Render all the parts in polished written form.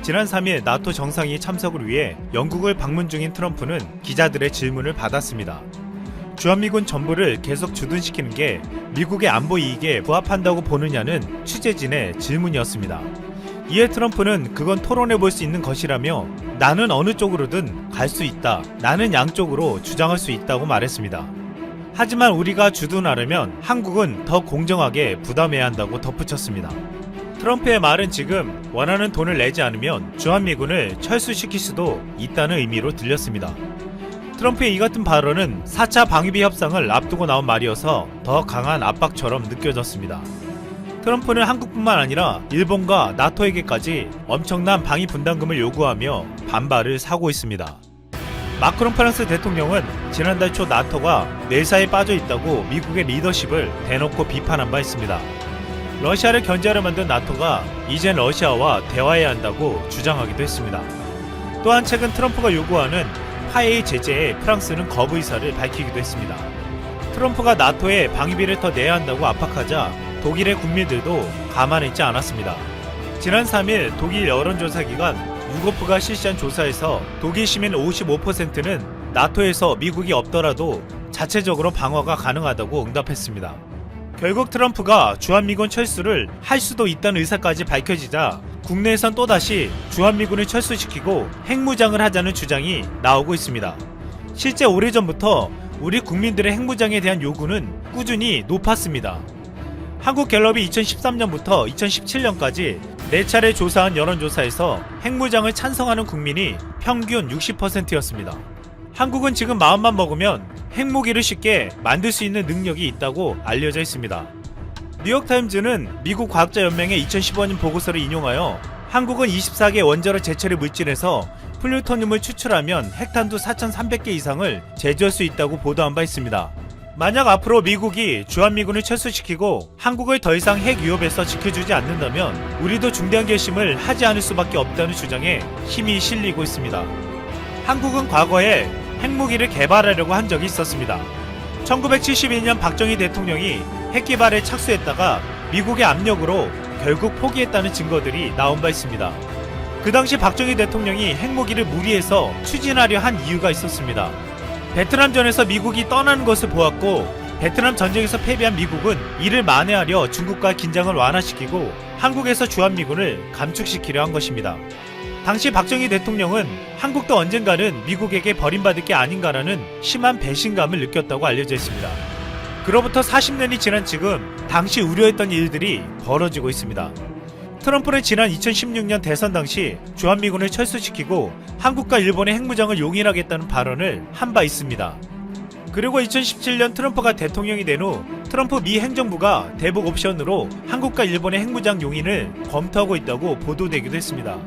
지난 3일 나토 정상회의 참석을 위해 영국을 방문 중인 트럼프는 기자들의 질문을 받았습니다. 주한미군 전부를 계속 주둔시키는 게 미국의 안보 이익에 부합한다고 보느냐는 취재진의 질문이었습니다. 이에 트럼프는 그건 토론해 볼 수 있는 것이라며 나는 어느 쪽으로든 갈 수 있다, 나는 양쪽으로 주장할 수 있다고 말했습니다. 하지만 우리가 주둔하려면 한국은 더 공정하게 부담해야 한다고 덧붙였습니다. 트럼프의 말은 지금 원하는 돈을 내지 않으면 주한미군을 철수시킬 수도 있다는 의미로 들렸습니다. 트럼프의 이 같은 발언은 4차 방위비 협상을 앞두고 나온 말이어서 더 강한 압박처럼 느껴졌습니다. 트럼프는 한국뿐만 아니라 일본과 나토에게까지 엄청난 방위 분담금을 요구하며 반발을 사고 있습니다. 마크롱 프랑스 대통령은 지난달 초 나토가 뇌사에 빠져 있다고 미국의 리더십을 대놓고 비판한 바 있습니다. 러시아를 견제하려 만든 나토가 이젠 러시아와 대화해야 한다고 주장하기도 했습니다. 또한 최근 트럼프가 요구하는 화해의 제재에 프랑스는 거부 의사를 밝히기도 했습니다. 트럼프가 나토에 방위비를 더 내야 한다고 압박하자 독일의 국민들도 가만히 있지 않았습니다. 지난 3일 독일 여론조사기관 유고프가 실시한 조사에서 독일 시민 55%는 나토에서 미국이 없더라도 자체적으로 방어가 가능하다고 응답했습니다. 결국 트럼프가 주한미군 철수를 할 수도 있다는 의사까지 밝혀지자 국내에선 또다시 주한미군을 철수시키고 핵무장을 하자는 주장이 나오고 있습니다. 실제 오래전부터 우리 국민들의 핵무장에 대한 요구는 꾸준히 높았습니다. 한국갤럽이 2013년부터 2017년까지 4차례 조사한 여론조사에서 핵무장을 찬성하는 국민이 평균 60%였습니다. 한국은 지금 마음만 먹으면 핵무기를 쉽게 만들 수 있는 능력이 있다고 알려져 있습니다. 뉴욕타임즈는 미국 과학자연맹의 2015년 보고서를 인용하여 한국은 24개 원자로 제철의 물질에서 플루토늄을 추출하면 핵탄두 4,300개 이상을 제조할 수 있다고 보도한 바 있습니다. 만약 앞으로 미국이 주한미군을 철수시키고 한국을 더 이상 핵 위협에서 지켜주지 않는다면 우리도 중대한 결심을 하지 않을 수밖에 없다는 주장에 힘이 실리고 있습니다. 한국은 과거에 핵무기를 개발하려고 한 적이 있었습니다. 1972년 박정희 대통령이 핵 개발에 착수했다가 미국의 압력으로 결국 포기했다는 증거들이 나온 바 있습니다. 그 당시 박정희 대통령이 핵무기를 무리해서 추진하려 한 이유가 있었습니다. 베트남전에서 미국이 떠나는 것을 보았고 베트남 전쟁에서 패배한 미국은 이를 만회하려 중국과 긴장을 완화시키고 한국에서 주한미군을 감축시키려 한 것입니다. 당시 박정희 대통령은 한국도 언젠가는 미국에게 버림받을 게 아닌가라는 심한 배신감을 느꼈다고 알려져 있습니다. 그로부터 40년이 지난 지금 당시 우려했던 일들이 벌어지고 있습니다. 트럼프는 지난 2016년 대선 당시 주한미군을 철수시키고 한국과 일본의 핵무장을 용인하겠다는 발언을 한 바 있습니다. 그리고 2017년 트럼프가 대통령이 된 후 트럼프 미 행정부가 대북 옵션으로 한국과 일본의 핵무장 용인을 검토하고 있다고 보도되기도 했습니다.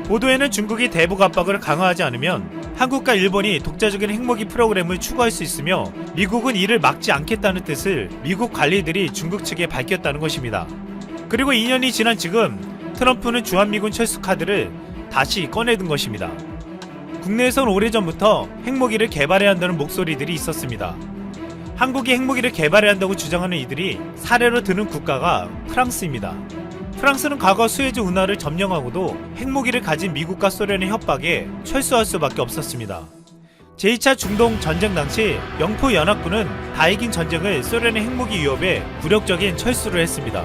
보도에는 중국이 대북 압박을 강화하지 않으면 한국과 일본이 독자적인 핵무기 프로그램을 추구할 수 있으며 미국은 이를 막지 않겠다는 뜻을 미국 관리들이 중국 측에 밝혔다는 것입니다. 그리고 2년이 지난 지금 트럼프는 주한미군 철수 카드를 다시 꺼내든 것입니다. 국내에선 오래전부터 핵무기를 개발해야 한다는 목소리들이 있었습니다. 한국이 핵무기를 개발해야 한다고 주장하는 이들이 사례로 드는 국가가 프랑스입니다. 프랑스는 과거 수에즈 운하를 점령하고도 핵무기를 가진 미국과 소련의 협박에 철수할 수밖에 없었습니다. 제2차 중동 전쟁 당시 영토 연합군은 다 이긴 전쟁을 소련의 핵무기 위협에 굴욕적인 철수를 했습니다.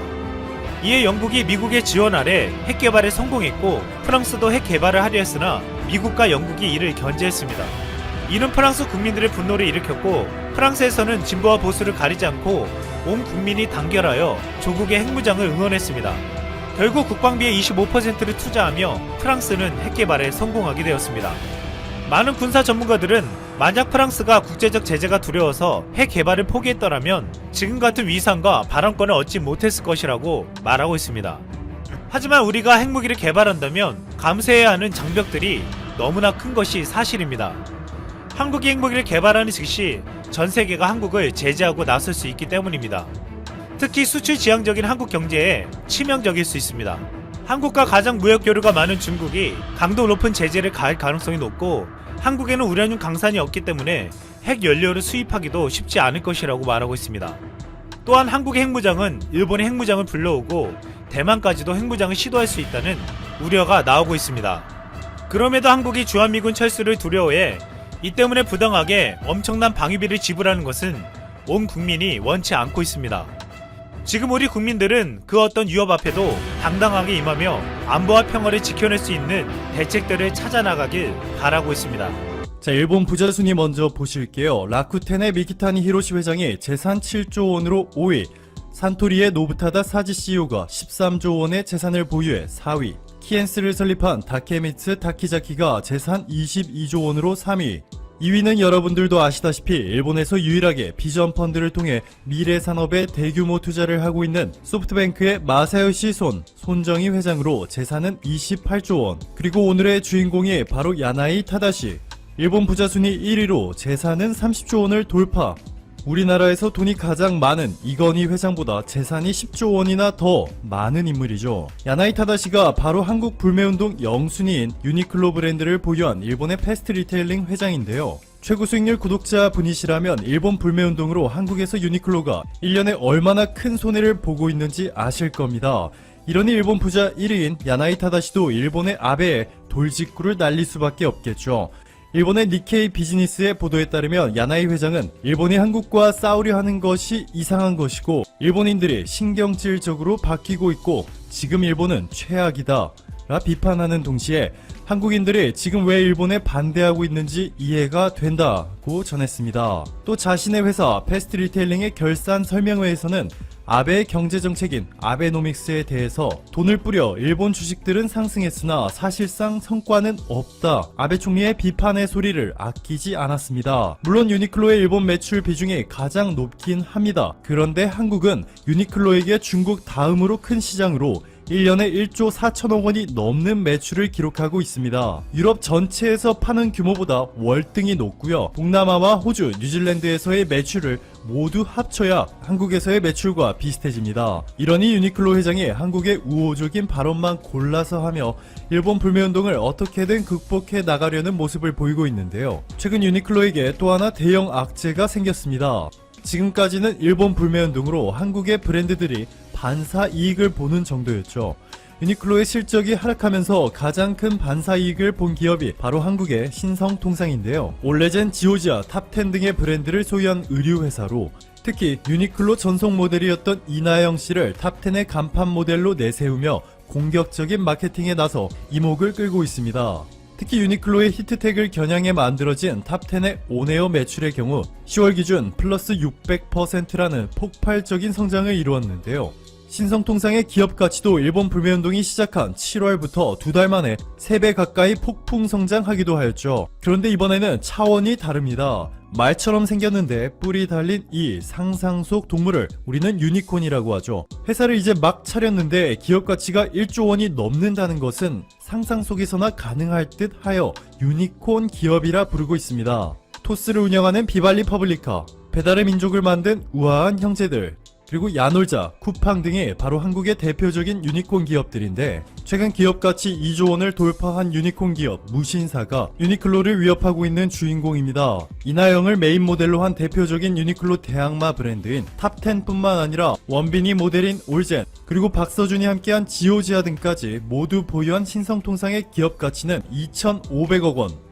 이에 영국이 미국의 지원 아래 핵 개발에 성공했고 프랑스도 핵 개발을 하려 했으나 미국과 영국이 이를 견제했습니다. 이는 프랑스 국민들의 분노를 일으켰고 프랑스에서는 진보와 보수를 가리지 않고 온 국민이 단결하여 조국의 핵무장을 응원했습니다. 결국 국방비의 25%를 투자하며 프랑스는 핵 개발에 성공하게 되었습니다. 많은 군사 전문가들은 만약 프랑스가 국제적 제재가 두려워서 핵 개발을 포기했더라면 지금 같은 위상과 발언권을 얻지 못했을 것이라고 말하고 있습니다. 하지만 우리가 핵무기를 개발한다면 감수해야 하는 장벽들이 너무나 큰 것이 사실입니다. 한국이 핵무기를 개발하는 즉시 전 세계가 한국을 제재하고 나설 수 있기 때문입니다. 특히 수출 지향적인 한국 경제에 치명적일 수 있습니다. 한국과 가장 무역 교류가 많은 중국이 강도 높은 제재를 가할 가능성이 높고 한국에는 우라늄 강산이 없기 때문에 핵 연료를 수입하기도 쉽지 않을 것이라고 말하고 있습니다. 또한 한국의 핵무장은 일본의 핵무장을 불러오고 대만까지도 핵무장을 시도할 수 있다는 우려가 나오고 있습니다. 그럼에도 한국이 주한미군 철수를 두려워해 이 때문에 부당하게 엄청난 방위비를 지불하는 것은 온 국민이 원치 않고 있습니다. 지금 우리 국민들은 그 어떤 위협 앞에도 당당하게 임하며 안보와 평화를 지켜낼 수 있는 대책들을 찾아나가길 바라고 있습니다. 자, 일본 부자 순위 먼저 보실게요. 라쿠텐의 미키타니 히로시 회장이 재산 7조 원으로 5위, 산토리의 노부타다 사지 CEO가 13조 원의 재산을 보유해 4위, 키엔스를 설립한 다케미츠 타키자키가 재산 22조 원으로 3위, 2위는 여러분들도 아시다시피 일본에서 유일하게 비전 펀드를 통해 미래 산업에 대규모 투자를 하고 있는 소프트뱅크의 마사요시 손정희 회장으로 재산은 28조 원, 그리고 오늘의 주인공이 바로 야나이 타다시, 일본 부자 순위 1위로 재산은 30조 원을 돌파. 우리나라에서 돈이 가장 많은 이건희 회장보다 재산이 10조 원이나 더 많은 인물이죠. 야나이 타다시가 바로 한국 불매운동 영순위인 유니클로 브랜드를 보유한 일본의 패스트 리테일링 회장인데요. 최고 수익률 구독자 분이시라면 일본 불매운동으로 한국에서 유니클로가 1년에 얼마나 큰 손해를 보고 있는지 아실 겁니다. 이러니 일본 부자 1위인 야나이 타다시도 일본의 아베에 돌직구를 날릴 수밖에 없겠죠. 일본의 니케이 비즈니스의 보도에 따르면 야나이 회장은 일본이 한국과 싸우려 하는 것이 이상한 것이고 일본인들이 신경질적으로 바뀌고 있고 지금 일본은 최악이다 라 비판하는 동시에 한국인들이 지금 왜 일본에 반대하고 있는지 이해가 된다고 전했습니다. 또 자신의 회사 패스트 리테일링의 결산 설명회에서는 아베의 경제정책인 아베노믹스에 대해서 돈을 뿌려 일본 주식들은 상승했으나 사실상 성과는 없다. 아베 총리의 비판의 소리를 아끼지 않았습니다. 물론 유니클로의 일본 매출 비중이 가장 높긴 합니다. 그런데 한국은 유니클로에게 중국 다음으로 큰 시장으로 1년에 1조 4천억 원이 넘는 매출을 기록하고 있습니다. 유럽 전체에서 파는 규모보다 월등히 높고요. 동남아와 호주, 뉴질랜드에서의 매출을 모두 합쳐야 한국에서의 매출과 비슷해집니다. 이러니 유니클로 회장이 한국의 우호적인 발언만 골라서 하며 일본 불매운동을 어떻게든 극복해 나가려는 모습을 보이고 있는데요. 최근 유니클로에게 또 하나 대형 악재가 생겼습니다. 지금까지는 일본 불매운동으로 한국의 브랜드들이 반사 이익을 보는 정도였죠. 유니클로의 실적이 하락하면서 가장 큰 반사 이익을 본 기업이 바로 한국의 신성통상인데요. 올레젠, 지오지아, 탑10 등의 브랜드를 소유한 의류회사로 특히 유니클로 전속 모델이었던 이나영 씨를 탑10의 간판 모델로 내세우며 공격적인 마케팅에 나서 이목을 끌고 있습니다. 특히 유니클로의 히트텍을 겨냥해 만들어진 탑10의 온에어 매출의 경우 10월 기준 플러스 600%라는 폭발적인 성장을 이루었는데요. 신성통상의 기업 가치도 일본 불매운동이 시작한 7월부터 2달 만에 3배 가까이 폭풍 성장하기도 하였죠. 그런데 이번에는 차원이 다릅니다. 말처럼 생겼는데 뿔이 달린 이 상상 속 동물을 우리는 유니콘이라고 하죠. 회사를 이제 막 차렸는데 기업 가치가 1조 원이 넘는다는 것은 상상 속에서나 가능할 듯 하여 유니콘 기업이라 부르고 있습니다. 토스를 운영하는 비발리 퍼블리카, 배달의 민족을 만든 우아한 형제들, 그리고 야놀자, 쿠팡 등이 바로 한국의 대표적인 유니콘 기업들인데 최근 기업가치 2조 원을 돌파한 유니콘 기업 무신사가 유니클로를 위협하고 있는 주인공입니다. 이나영을 메인 모델로 한 대표적인 유니클로 대항마 브랜드인 탑10뿐만 아니라 원빈이 모델인 올젠, 그리고 박서준이 함께한 지오지아 등까지 모두 보유한 신성통상의 기업가치는 2,500억 원.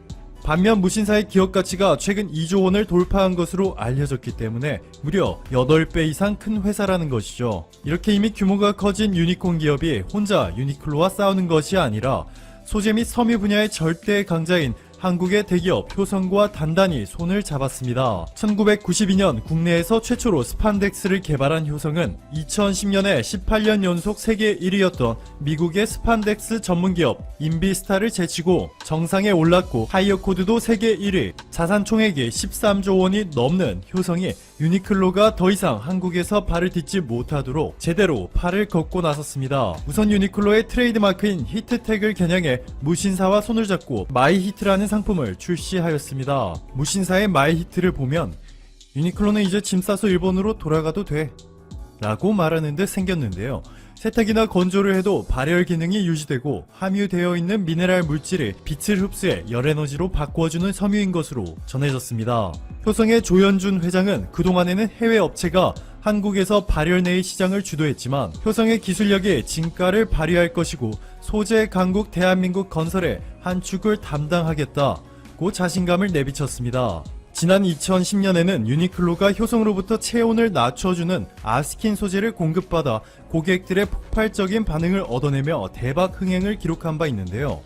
반면 무신사의 기업가치가 최근 2조 원을 돌파한 것으로 알려졌기 때문에 무려 8배 이상 큰 회사라는 것이죠. 이렇게 이미 규모가 커진 유니콘 기업이 혼자 유니클로와 싸우는 것이 아니라 소재 및 섬유 분야의 절대 강자인 한국의 대기업 효성과 단단히 손을 잡았습니다. 1992년 국내에서 최초로 스판덱스를 개발한 효성은 2010년에 18년 연속 세계 1위였던 미국의 스판덱스 전문기업 인비스타를 제치고 정상에 올랐고 하이어 코드도 세계 1위, 자산 총액이 13조 원이 넘는 효성이 유니클로가 더 이상 한국에서 발을 딛지 못하도록 제대로 팔을 걷고 나섰습니다. 우선 유니클로의 트레이드마크인 히트텍을 겨냥해 무신사와 손을 잡고 마이히트라는 상품을 출시하였습니다. 무신사의 마이히트를 보면 유니클로는 이제 짐 싸서 일본으로 돌아가도 돼 라고 말하는 듯 생겼는데요. 세탁이나 건조를 해도 발열 기능이 유지되고 함유되어 있는 미네랄 물질이 빛을 흡수해 열에너지로 바꿔주는 섬유인 것으로 전해졌습니다. 효성의 조현준 회장은 그동안에는 해외 업체가 한국에서 발열 내의 시장을 주도했지만 효성의 기술력이 진가를 발휘할 것이고 소재 강국 대한민국 건설의 한 축을 담당하겠다고 자신감을 내비쳤습니다. 지난 2010년에는 유니클로가 효성으로부터 체온을 낮춰주는 아스킨 소재를 공급받아 고객들의 폭발적인 반응을 얻어내며 대박 흥행을 기록한 바 있는데요.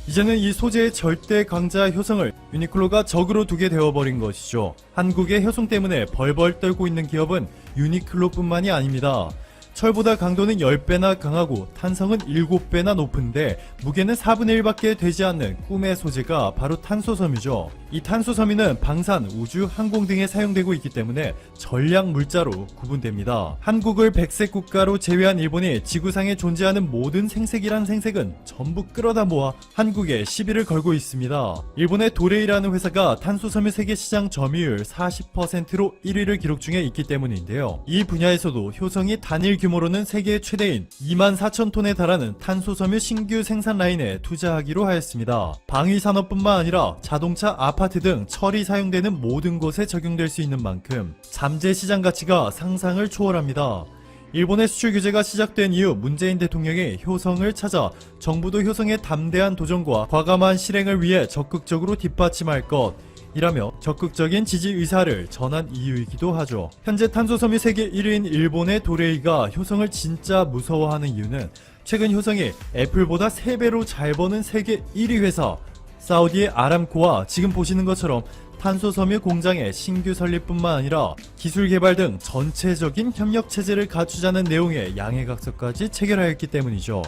이제는 이 소재의 절대 강자 효성을 유니클로가 적으로 두게 되어버린 것이죠. 한국의 효성 때문에 벌벌 떨고 있는 기업은 유니클로뿐만이 아닙니다. 철보다 강도는 10배나 강하고 탄성은 7배나 높은데 무게는 4분의 1밖에 되지 않는 꿈의 소재가 바로 탄소섬유죠. 이 탄소섬유는 방산, 우주, 항공 등에 사용되고 있기 때문에 전략 물자로 구분됩니다. 한국을 백색 국가로 제외한 일본이 지구상에 존재하는 모든 생색이란 생색은 전부 끌어다 모아 한국에 시비를 걸고 있습니다. 일본의 도레이라는 회사가 탄소섬유 세계 시장 점유율 40%로 1위를 기록 중에 있기 때문인데요. 이 분야에서도 효성이 단일 규모로는 세계 최대인 24,000톤에 달하는 탄소섬유 신규 생산 라인에 투자하기로 하였습니다. 방위산업뿐만 아니라 자동차, 아파트 등 철이 사용되는 모든 곳에 적용될 수 있는 만큼 잠재 시장 가치가 상상을 초월합니다. 일본의 수출 규제가 시작된 이후 문재인 대통령이 효성을 찾아 정부도 효성의 담대한 도전과 과감한 실행을 위해 적극적으로 뒷받침할 것 이라며 적극적인 지지 의사를 전한 이유이기도 하죠. 현재 탄소섬유 세계 1위인 일본의 도레이가 효성을 진짜 무서워하는 이유는 최근 효성이 애플보다 3배로 잘 버는 세계 1위 회사 사우디의 아람코와 지금 보시는 것처럼 탄소섬유 공장의 신규 설립뿐만 아니라 기술 개발 등 전체적인 협력 체제를 갖추자는 내용의 양해각서까지 체결하였기 때문이죠.